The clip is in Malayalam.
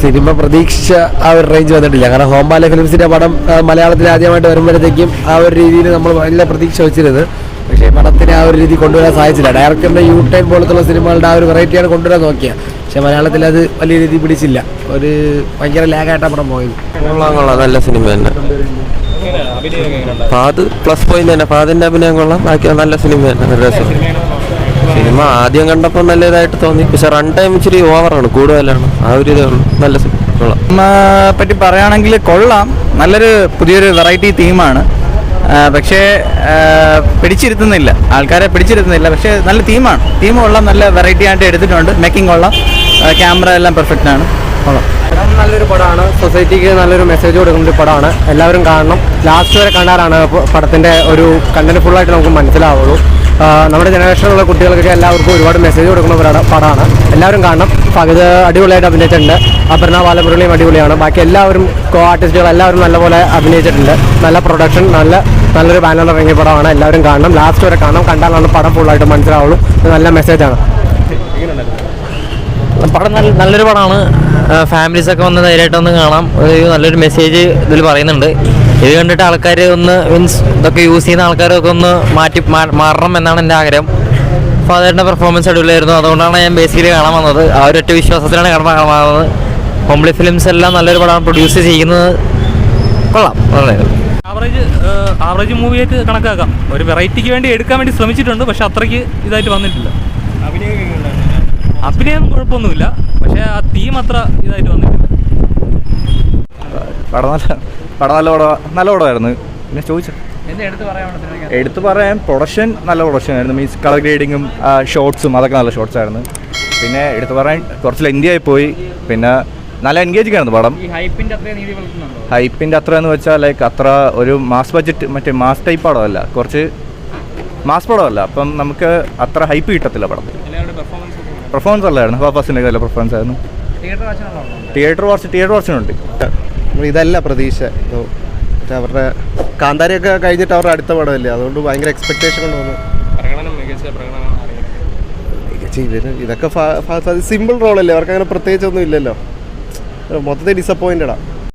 സിനിമ പ്രതീക്ഷിച്ച ആ ഒരു റേഞ്ച് വന്നിട്ടില്ല. കാരണം ഹോംബാല ഫിലിംസിൻ്റെ പടം മലയാളത്തിൽ ആദ്യമായിട്ട് വരുമ്പോഴത്തേക്കും ആ ഒരു രീതിയിൽ നമ്മൾ വലിയ പ്രതീക്ഷ വെച്ചിരുന്നത്. പക്ഷേ പടത്തിന് ആ ഒരു രീതി കൊണ്ടുവരാൻ സാധിച്ചില്ല. ഡയറക്ടറിൻ്റെ യു ടൈം പോലത്തുള്ള സിനിമകളുടെ ആ ഒരു വെറൈറ്റിയാണ് കൊണ്ടുവരാൻ നോക്കിയത്. പക്ഷേ മലയാളത്തിൽ അത് വലിയ രീതിയിൽ പിടിച്ചില്ല. ഒരു ഭയങ്കര ലാഗായിട്ടാണ് പടം പോയത്. കൊള്ളാം, നല്ല സിനിമ തന്നെ. ഫാദ് പ്ലസ് പോയിന്റ് തന്നെ. ഫാദിൻ്റെ അഭിനയം കൊള്ളാം, ബാക്കി നല്ല സിനിമ തന്നെ. രസം. സിനിമ ആദ്യം കണ്ടപ്പോൾ നല്ല ഇതായിട്ട് തോന്നി. പക്ഷെ റൺ ടൈം ഇച്ചിരി ഓവറാണ്, കൂടുതലാണ്. ആ ഒരു ഇതേ ഉള്ളൂ. നല്ല കൊള്ളാം. പറ്റി പറയുകയാണെങ്കിൽ കൊള്ളാം, നല്ലൊരു പുതിയൊരു വെറൈറ്റി തീമാണ്. പക്ഷേ പിടിച്ചിരുത്തുന്നില്ല, ആൾക്കാരെ പിടിച്ചിരുത്തുന്നില്ല. പക്ഷേ നല്ല തീം കൊള്ളാം, നല്ല വെറൈറ്റി ആയിട്ട് എടുത്തിട്ടുണ്ട്. മേക്കിംഗ് കൊള്ളാം, ക്യാമറ എല്ലാം പെർഫെക്റ്റ് ആണ്. കൊള്ളാം. നല്ലൊരു പടമാണ്. സൊസൈറ്റിക്ക് നല്ലൊരു മെസ്സേജ് കൊടുക്കുന്ന ഒരു പടമാണ്. എല്ലാവരും കാണണം. ലാസ്റ്റ് വരെ കണ്ടാലാണ് പടത്തിൻ്റെ ഒരു കണ്ടന്റ് ഫുള്ളായിട്ട് നമുക്ക് മനസ്സിലാവുള്ളൂ. നമ്മുടെ ജനറേഷനിലുള്ള കുട്ടികൾക്കൊക്കെ എല്ലാവർക്കും ഒരുപാട് മെസ്സേജ് കൊടുക്കുന്ന ഒരു പടമാണ്. എല്ലാവരും കാണണം. ഫഹദ് അടിപൊളിയായിട്ട് അഭിനയിച്ചിട്ടുണ്ട്. അപർണ ബാലമുരളിയും അടിപൊളിയാണ്. ബാക്കി എല്ലാവരും കോ ആർട്ടിസ്റ്റുകൾ എല്ലാവരും നല്ലപോലെ അഭിനയിച്ചിട്ടുണ്ട്. നല്ല പ്രൊഡക്ഷൻ, നല്ലൊരു ബാനറിൽ ഇറങ്ങിയ പടമാണ്. എല്ലാവരും കാണണം. ലാസ്റ്റ് വരെ കാണണം. കണ്ടാലാണ് പടം ഫുള്ളായിട്ട് മനസ്സിലാവുള്ളൂ. നല്ല മെസ്സേജാണ്. പടം നല്ലൊരു പടമാണ്. ഫാമിലീസൊക്കെ വന്ന് ധൈര്യമായിട്ട് ഒന്ന് കാണാം. ഒരു നല്ലൊരു മെസ്സേജ് ഇതിൽ പറയുന്നുണ്ട്. ഇത് കണ്ടിട്ട് ആൾക്കാർ ഒന്ന് മീൻസ് ഇതൊക്കെ യൂസ് ചെയ്യുന്ന ആൾക്കാരൊക്കെ ഒന്ന് മാറണം എന്നാണ് എൻ്റെ ആഗ്രഹം. ഫാദറിൻ്റെ പെർഫോമൻസ് അടിപൊളിയായിരുന്നു. അതുകൊണ്ടാണ് ഞാൻ ബേസിക്കലി കാണാൻ വന്നത്. ആ ഒരൊറ്റ വിശ്വാസത്തിലാണ് കാണാൻ വന്നത്. ഹോംലി ഫിലിംസ് എല്ലാം നല്ലൊരു പടമാണ് പ്രൊഡ്യൂസ് ചെയ്യുന്നത്. കൊള്ളാം, വളരെ ആവറേജ് മൂവിയായിട്ട് കണക്കാക്കാം. ഒരു വെറൈറ്റിക്ക് വേണ്ടി എടുക്കാൻ വേണ്ടി ശ്രമിച്ചിട്ടുണ്ട്. പക്ഷെ അത്രയ്ക്ക് ഇതായിട്ട് വന്നിട്ടില്ല. അഭിനയം കുഴപ്പമൊന്നുമില്ല, പക്ഷേ ആ തീം അത്ര ഇതായിട്ട് വന്നിട്ടില്ല. നല്ല പടമായിരുന്നു. പിന്നെ ചോദിച്ചു എടുത്തു പറയാൻ പ്രൊഡക്ഷൻ നല്ല പ്രൊഡക്ഷൻ ആയിരുന്നു. മീൻസ് കളർ ഗ്രേഡിങ്ങും ഷോർട്സും അതൊക്കെ നല്ല ഷോർട്സ് ആയിരുന്നു. പിന്നെ എടുത്തു പറയാൻ കുറച്ച് ലെങ്തി ആയി പോയി. പിന്നെ നല്ല എൻഗേജിങ് ആയിരുന്നു പടം. ഹൈപ്പിൻ്റെ അത്ര എന്ന് വെച്ചാൽ ലൈക്ക് അത്ര ഒരു മാസ് ബഡ്ജറ്റ് മറ്റേ മാസ് ടൈപ്പ് പടമല്ല, കുറച്ച് മാസ് പടമല്ല. അപ്പം നമുക്ക് അത്ര ഹൈപ്പ് കിട്ടത്തില്ല പടം. പെർഫോമൻസ് അല്ലായിരുന്നു. ഫാസിൻ്റെ നല്ല പെർഫോമൻസ് ആയിരുന്നു. തിയേറ്റർ വാച്ചിനുണ്ട്. ഇതല്ല പ്രതീക്ഷ. അവരുടെ കാന്താരിയൊക്കെ കഴിഞ്ഞിട്ട് അവരുടെ അടുത്ത പടമല്ലേ, അതുകൊണ്ട് ഭയങ്കര എക്സ്പെക്ടേഷൻ കൊണ്ടുവന്നു. ഇതൊക്കെ സിമ്പിൾ റോളല്ലേ, അവർക്ക് അങ്ങനെ പ്രത്യേകിച്ചൊന്നും ഇല്ലല്ലോ. മൊത്തത്തിൽ ഡിസപ്പോയിൻറ്റഡാണ്.